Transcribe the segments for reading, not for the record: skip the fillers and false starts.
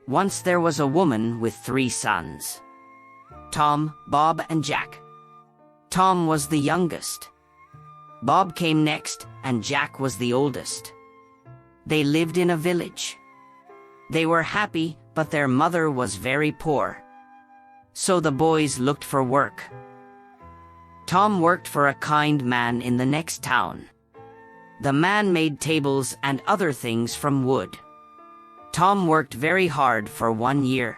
Once there was a woman with 3 sons: Tom, Bob, and Jack. Tom was the youngest. Bob came next, and Jack was the oldest. They lived in a village. They were happy, but their mother was very poor. So the boys looked for work. Tom worked for a kind man in the next town. The man made tables and other things from wood. Tom worked very hard for 1 year.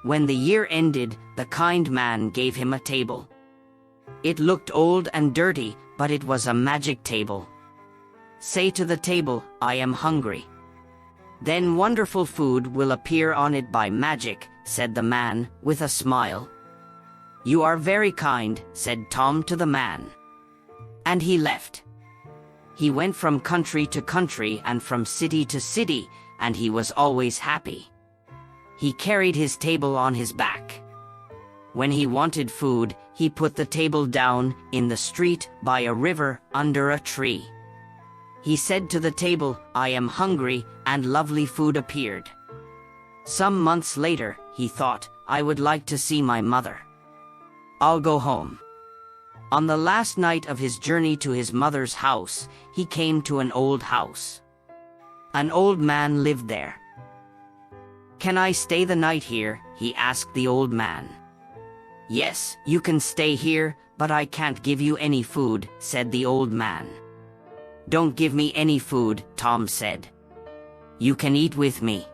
When the year ended, the kind man gave him a table. It looked old and dirty, but it was a magic table. Say to the table, "I am hungry." Then wonderful food will appear on it by magic, said the man, with a smile. You are very kind, said Tom to the man. And he left. He went from country to country and from city to city, and he was always happy. He carried his table on his back. When he wanted food, he put the table down, in the street, by a river, under a tree. He said to the table, "I am hungry," and lovely food appeared. Some months later, he thought, "I would like to see my mother. I'll go home." On the last night of his journey to his mother's house, he came to an old house. An old man lived there. "Can I stay the night here?" he asked the old man. "Yes, you can stay here, but I can't give you any food," said the old man. "Don't give me any food," Tom said. "You can eat with me."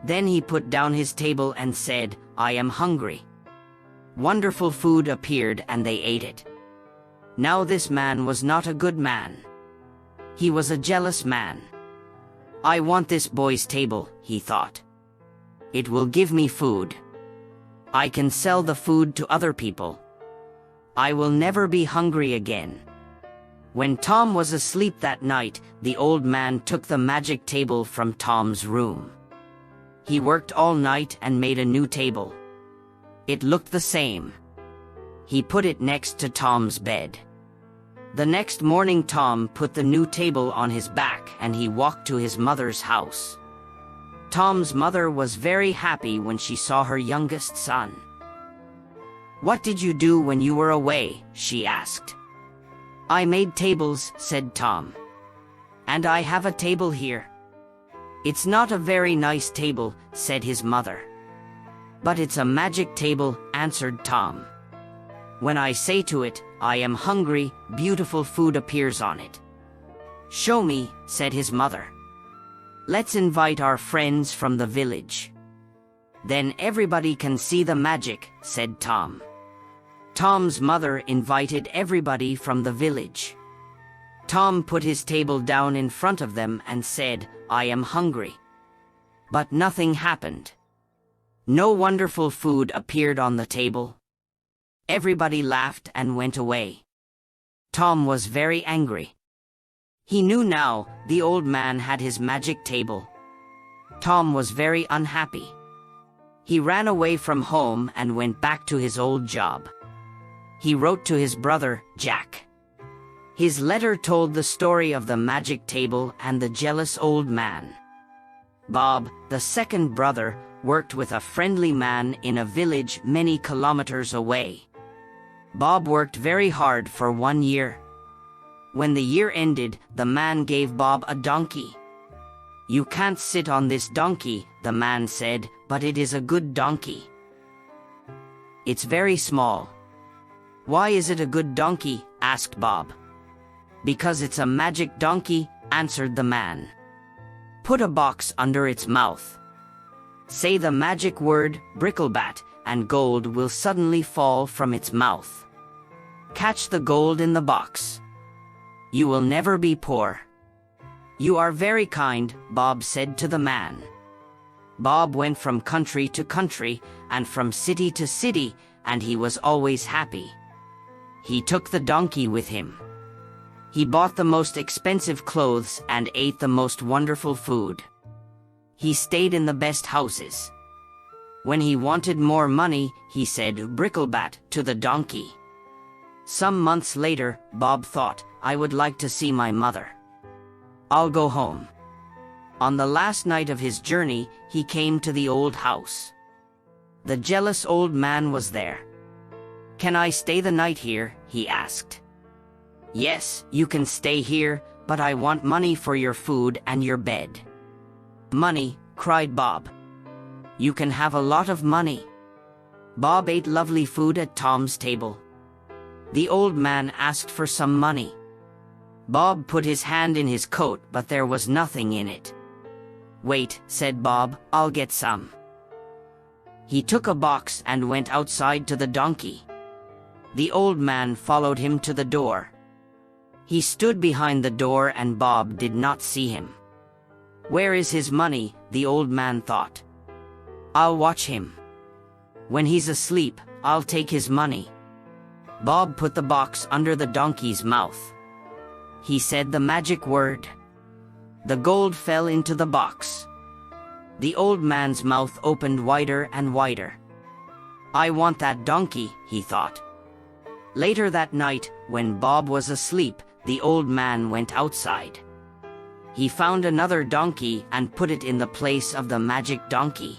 Then he put down his table and said, "I am hungry." Wonderful food appeared and they ate it. Now this man was not a good man. He was a jealous man. "I want this boy's table," he thought. "It will give me food. I can sell the food to other people. I will never be hungry again." When Tom was asleep that night, the old man took the magic table from Tom's room. He worked all night and made a new table. It looked the same. He put it next to Tom's bed. The next morning Tom put the new table on his back and he walked to his mother's house. Tom's mother was very happy when she saw her youngest son. "What did you do when you were away?" she asked. "I made tables," said Tom. "And I have a table here." "It's not a very nice table," said his mother. "But it's a magic table," answered Tom. "When I say to it, 'I am hungry,' beautiful food appears on it." "Show me," said his mother. "Let's invite our friends from the village. Then everybody can see the magic," said Tom. Tom's mother invited everybody from the village. Tom put his table down in front of them and said, "I am hungry." But nothing happened. No wonderful food appeared on the table. Everybody laughed and went away. Tom was very angry. He knew now the old man had his magic table. Tom was very unhappy. He ran away from home and went back to his old job. He wrote to his brother, Jack. His letter told the story of the magic table and the jealous old man. Bob, the second brother, worked with a friendly man in a village many kilometers away. Bob worked very hard for 1 year. When the year ended, the man gave Bob a donkey. "You can't sit on this donkey," the man said, "but it is a good donkey. It's very small." "Why is it a good donkey?" asked Bob. "Because it's a magic donkey," answered the man. "Put a box under its mouth. Say the magic word, bricklebat, and gold will suddenly fall from its mouth. Catch the gold in the box. You will never be poor." "You are very kind," Bob said to the man. Bob went from country to country, and from city to city, and he was always happy. He took the donkey with him. He bought the most expensive clothes and ate the most wonderful food. He stayed in the best houses. When he wanted more money, he said bricklebat to the donkey. Some months later, Bob thought, "I would like to see my mother. I'll go home." On the last night of his journey, he came to the old house. The jealous old man was there. "Can I stay the night here?" he asked. "Yes, you can stay here, but I want money for your food and your bed." "Money?" cried Bob. "You can have a lot of money." Bob ate lovely food at Tom's table. The old man asked for some money. Bob put his hand in his coat, but there was nothing in it. "Wait," said Bob, "I'll get some." He took a box and went outside to the donkey. The old man followed him to the door. He stood behind the door and Bob did not see him. "Where is his money?" the old man thought. "I'll watch him. When he's asleep, I'll take his money." Bob put the box under the donkey's mouth. He said the magic word. The gold fell into the box. The old man's mouth opened wider and wider. "I want that donkey," he thought. Later that night, when Bob was asleep, the old man went outside. He found another donkey and put it in the place of the magic donkey.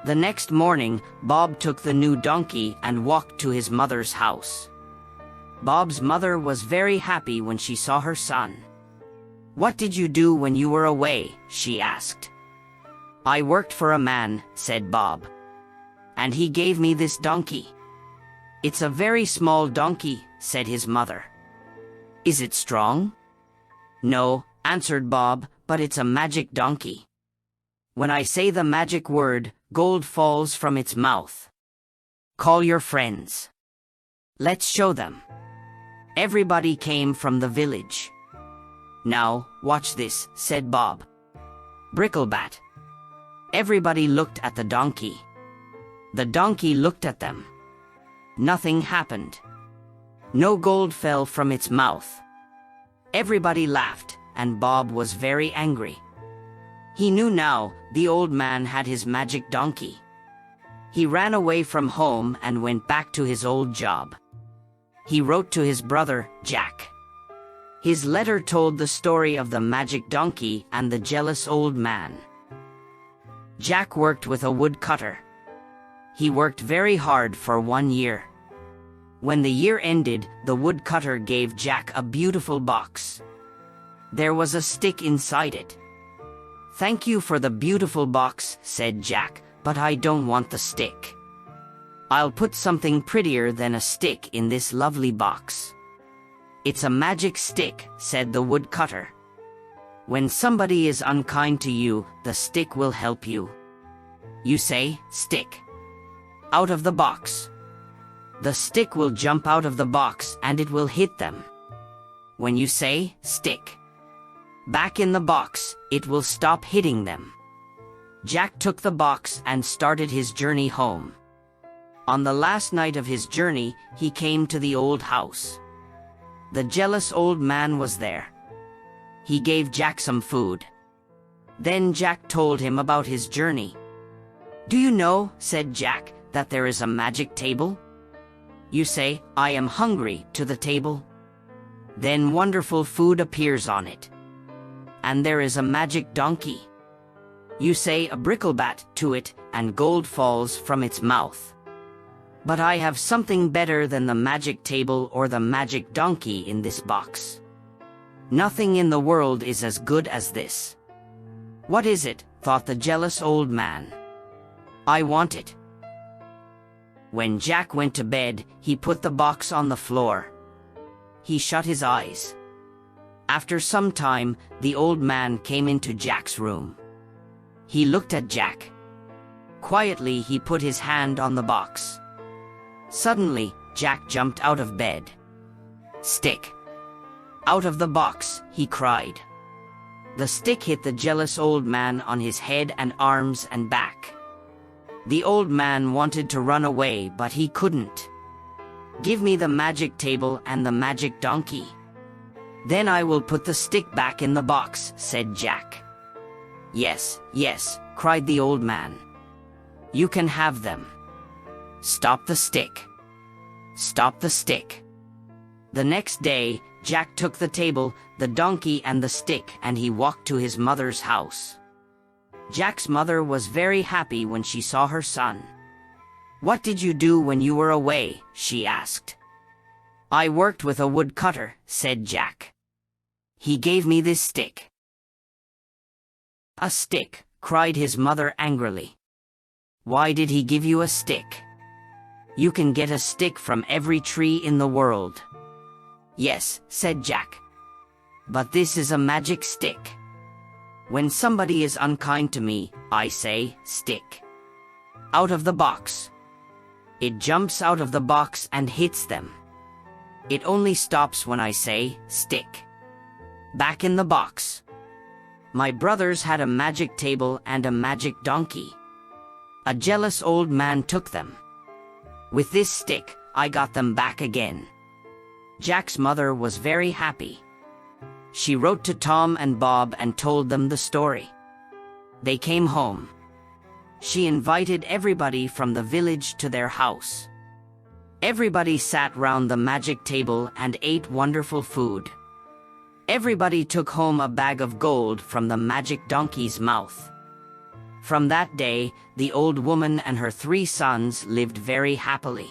The next morning, Bob took the new donkey and walked to his mother's house. Bob's mother was very happy when she saw her son. "What did you do when you were away?" she asked. "I worked for a man," said Bob. "And he gave me this donkey." "It's a very small donkey," said his mother. "Is it strong?" "No," answered Bob, "but it's a magic donkey. When I say the magic word, gold falls from its mouth. Call your friends. Let's show them." Everybody came from the village. "Now, watch this," said Bob. "Bricklebat." Everybody looked at the donkey. The donkey looked at them. Nothing happened. No gold fell from its mouth. Everybody laughed, and Bob was very angry. He knew now the old man had his magic donkey. He ran away from home and went back to his old job. He wrote to his brother, Jack. His letter told the story of the magic donkey and the jealous old man. Jack worked with a woodcutter. He worked very hard for 1 year. When the year ended, the woodcutter gave Jack a beautiful box. There was a stick inside it. "Thank you for the beautiful box," said Jack, "but I don't want the stick. I'll put something prettier than a stick in this lovely box." "It's a magic stick," said the woodcutter. "When somebody is unkind to you, the stick will help you. You say, 'Stick. Out of the box.' The stick will jump out of the box and it will hit them. When you say, 'Stick. Back in the box,' it will stop hitting them." Jack took the box and started his journey home. On the last night of his journey, he came to the old house. The jealous old man was there. He gave Jack some food. Then Jack told him about his journey. "Do you know," said Jack, "that there is a magic table? You say, 'I am hungry,' to the table. Then wonderful food appears on it. And there is a magic donkey. You say a bricklebat to it, and gold falls from its mouth. But I have something better than the magic table or the magic donkey in this box. Nothing in the world is as good as this." "What is it?" thought the jealous old man. "I want it." When Jack went to bed, he put the box on the floor. He shut his eyes. After some time, the old man came into Jack's room. He looked at Jack. Quietly, he put his hand on the box. Suddenly, Jack jumped out of bed. "Stick! Out of the box!" he cried. The stick hit the jealous old man on his head and arms and back. The old man wanted to run away, but he couldn't. "Give me the magic table and the magic donkey. Then I will put the stick back in the box," said Jack. "Yes, yes," cried the old man. "You can have them. Stop the stick. Stop the stick." The next day, Jack took the table, the donkey and the stick, and he walked to his mother's house. Jack's mother was very happy when she saw her son. "What did you do when you were away?" she asked. "I worked with a woodcutter," said Jack. "He gave me this stick." "A stick?" cried his mother angrily. "Why did he give you a stick? You can get a stick from every tree in the world." "Yes," said Jack. "But this is a magic stick. When somebody is unkind to me, I say, 'Stick out of the box.' It jumps out of the box and hits them. It only stops when I say, 'Stick back in the box.' My brothers had a magic table and a magic donkey. A jealous old man took them. With this stick, I got them back again." Jack's mother was very happy. She wrote to Tom and Bob and told them the story. They came home. She invited everybody from the village to their house. Everybody sat round the magic table and ate wonderful food. Everybody took home a bag of gold from the magic donkey's mouth. From that day, the old woman and her 3 sons lived very happily.